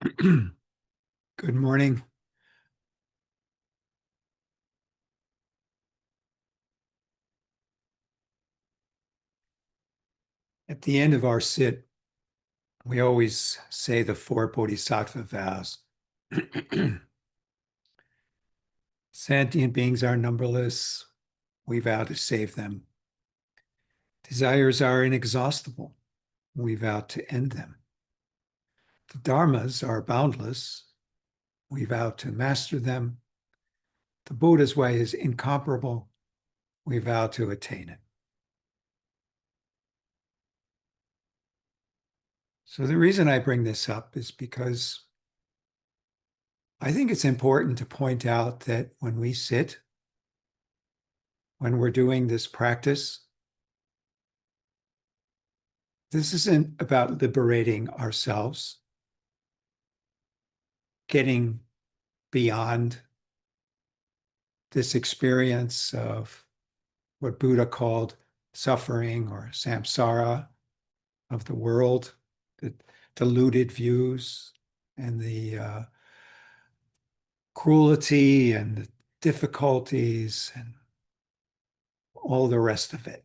Good morning. At the end of our sit, we always say the four Bodhisattva vows. Sentient beings are numberless. We vow to save them. Desires are inexhaustible. We vow to end them. The dharmas are boundless. We vow to master them. The Buddha's way is incomparable. We vow to attain it. So the reason I bring this up is because I think it's important to point out that when we sit, when we're doing this practice, this isn't about liberating ourselves, getting beyond this experience of what Buddha called suffering or samsara of the world, the deluded views and the cruelty and the difficulties and all the rest of it.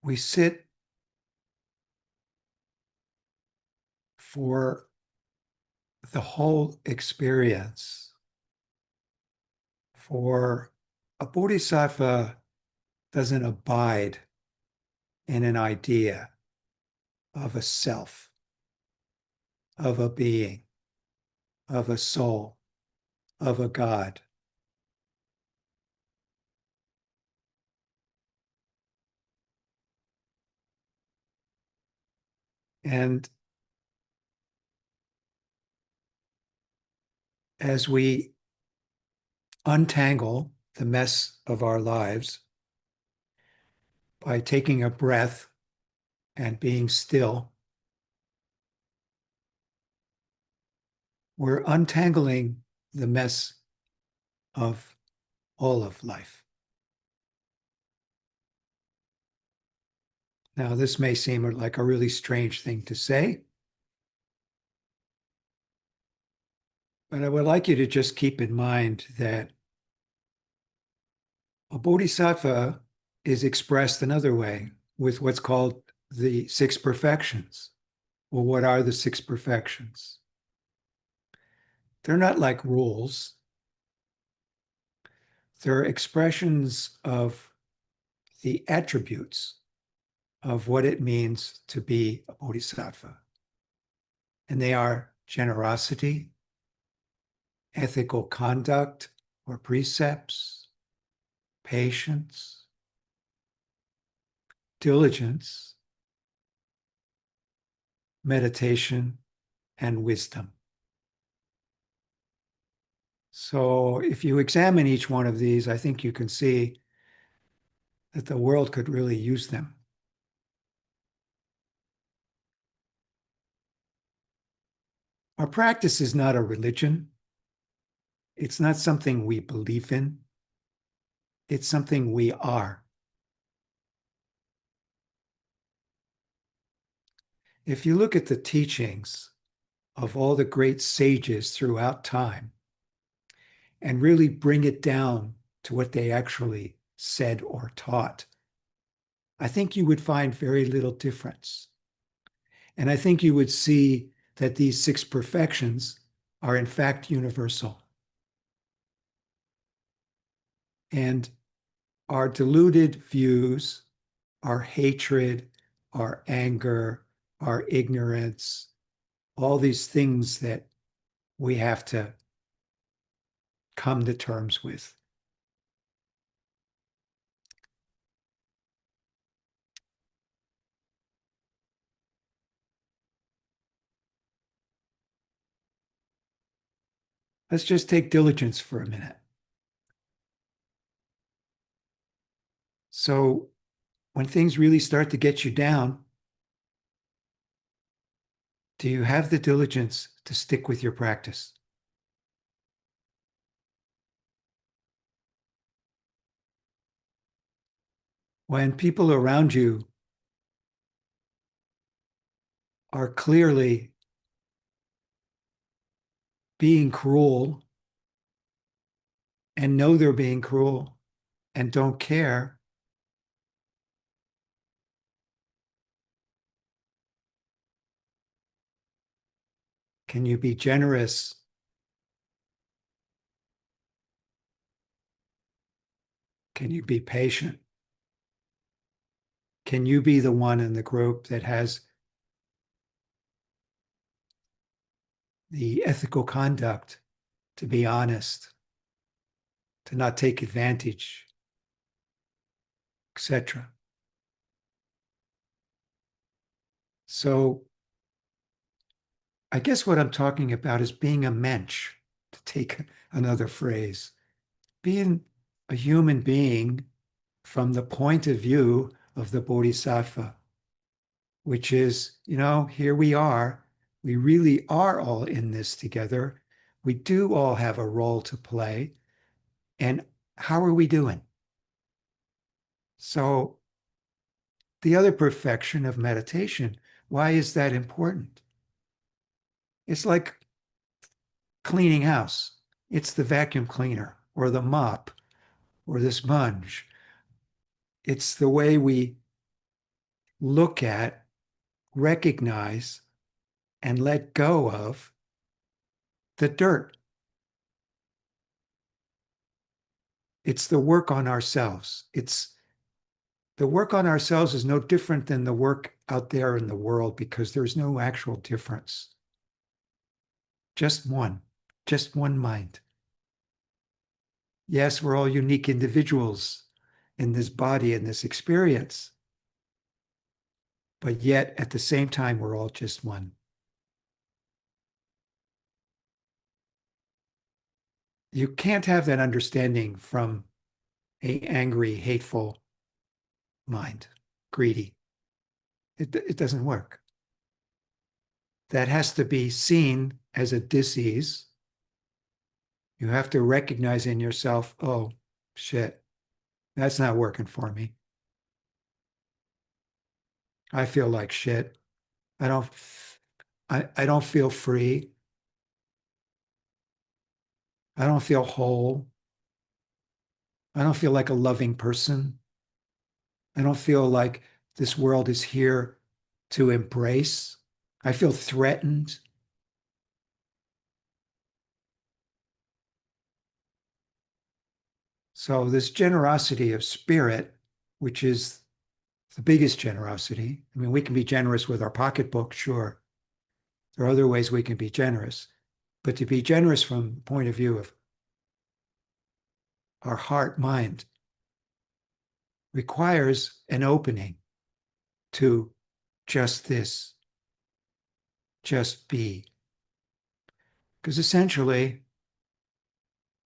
We sit for the whole experience. For a bodhisattva doesn't abide in an idea of a self, of a being, of a soul, of a God. And as we untangle the mess of our lives by taking a breath and being still, we're untangling the mess of all of life. Now, this may seem like a really strange thing to say, but I would like you to just keep in mind that a bodhisattva is expressed another way with what's called the six perfections. Well, what are the six perfections? They're not like rules. They're expressions of the attributes of what it means to be a bodhisattva. And they are generosity, ethical conduct or precepts, patience, diligence, meditation, and wisdom. So if you examine each one of these, I think you can see that the world could really use them. Our practice is not a religion. It's not something we believe in. It's something we are. If you look at the teachings of all the great sages throughout time and really bring it down to what they actually said or taught, I think you would find very little difference. And I think you would see that these six perfections are in fact universal. And our deluded views, our hatred, our anger, our ignorance, all these things that we have to come to terms with. Let's just take diligence for a minute. So when things really start to get you down, do you have the diligence to stick with your practice? When people around you are clearly being cruel and know they're being cruel and don't care, can you be generous? Can you be patient? Can you be the one in the group that has the ethical conduct to be honest, to not take advantage, etc.? So I guess what I'm talking about is being a mensch, to take another phrase, being a human being from the point of view of the Bodhisattva, which is, here we are. We really are all in this together. We do all have a role to play. And how are we doing? So, the other perfection of meditation, why is that important? It's like cleaning house. It's the vacuum cleaner or the mop or the sponge. It's the way we look at, recognize, and let go of the dirt. It's the work on ourselves. It's the work on ourselves is no different than the work out there in the world because there's no actual difference. Just one mind. Yes, we're all unique individuals in this body, in this experience, but yet at the same time, we're all just one. You can't have that understanding from a angry, hateful mind, greedy. It doesn't work. That has to be seen as a disease. You have to recognize in yourself, oh, shit, that's not working for me. I feel like shit. I don't, I don't feel free. I don't feel whole. I don't feel like a loving person. I don't feel like this world is here to embrace. I feel threatened. So, this generosity of spirit, which is the biggest generosity, I mean, we can be generous with our pocketbook, sure. There are other ways we can be generous. But to be generous from the point of view of our heart, mind, requires an opening to just this, just be. Because essentially,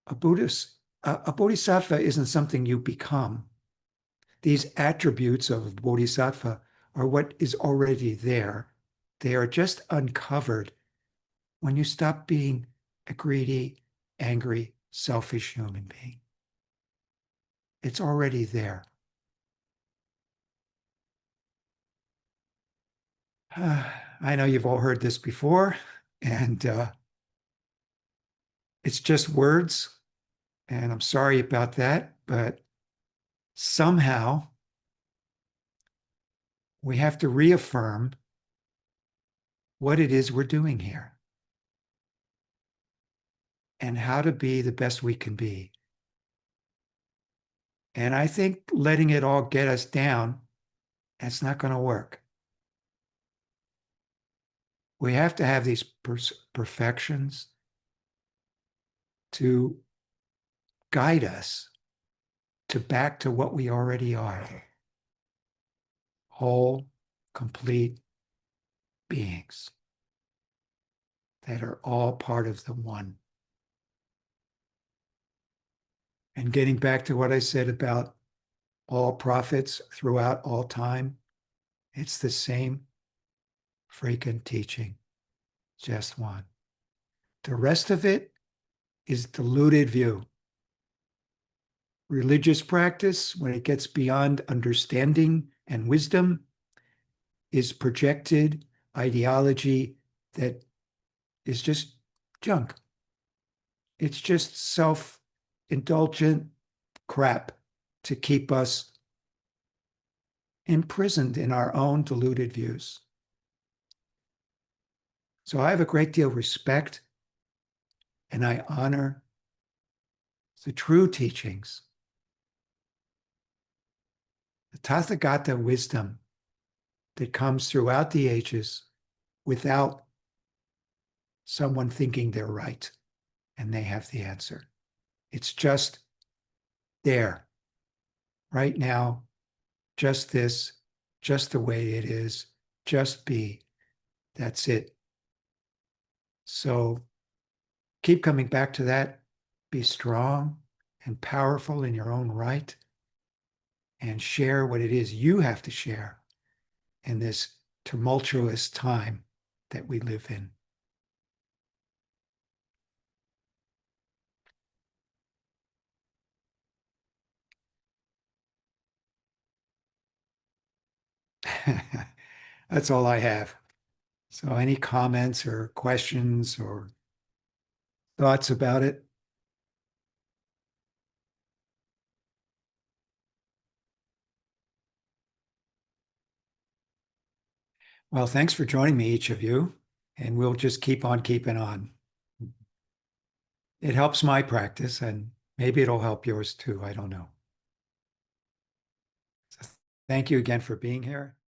a Buddhist, a bodhisattva isn't something you become. These attributes of bodhisattva are what is already there. They are just uncovered when you stop being a greedy, angry, selfish human being. It's already there. I know you've all heard this before, and it's just words, and I'm sorry about that, but somehow we have to reaffirm what it is we're doing here and how to be the best we can be. And I think letting it all get us down, that's not going to work. We have to have these perfections to guide us to back to what we already are, whole, complete beings that are all part of the one. And getting back to what I said about all prophets throughout all time, it's the same freaking teaching, just one. The rest of it is diluted view. Religious practice, when it gets beyond understanding and wisdom, is projected ideology that is just junk. It's just self-indulgent crap to keep us imprisoned in our own deluded views. So I have a great deal of respect and I honor the true teachings, the Tathagata wisdom that comes throughout the ages without someone thinking they're right and they have the answer. It's just there, right now, just this, just the way it is, just be. That's it. So keep coming back to that. Be strong and powerful in your own right and share what it is you have to share in this tumultuous time that we live in. That's all I have. So any comments or questions or thoughts about it? Well, thanks for joining me, each of you, and we'll just keep on keeping on. It helps my practice, and maybe it'll help yours too. I don't know. So thank you again for being here.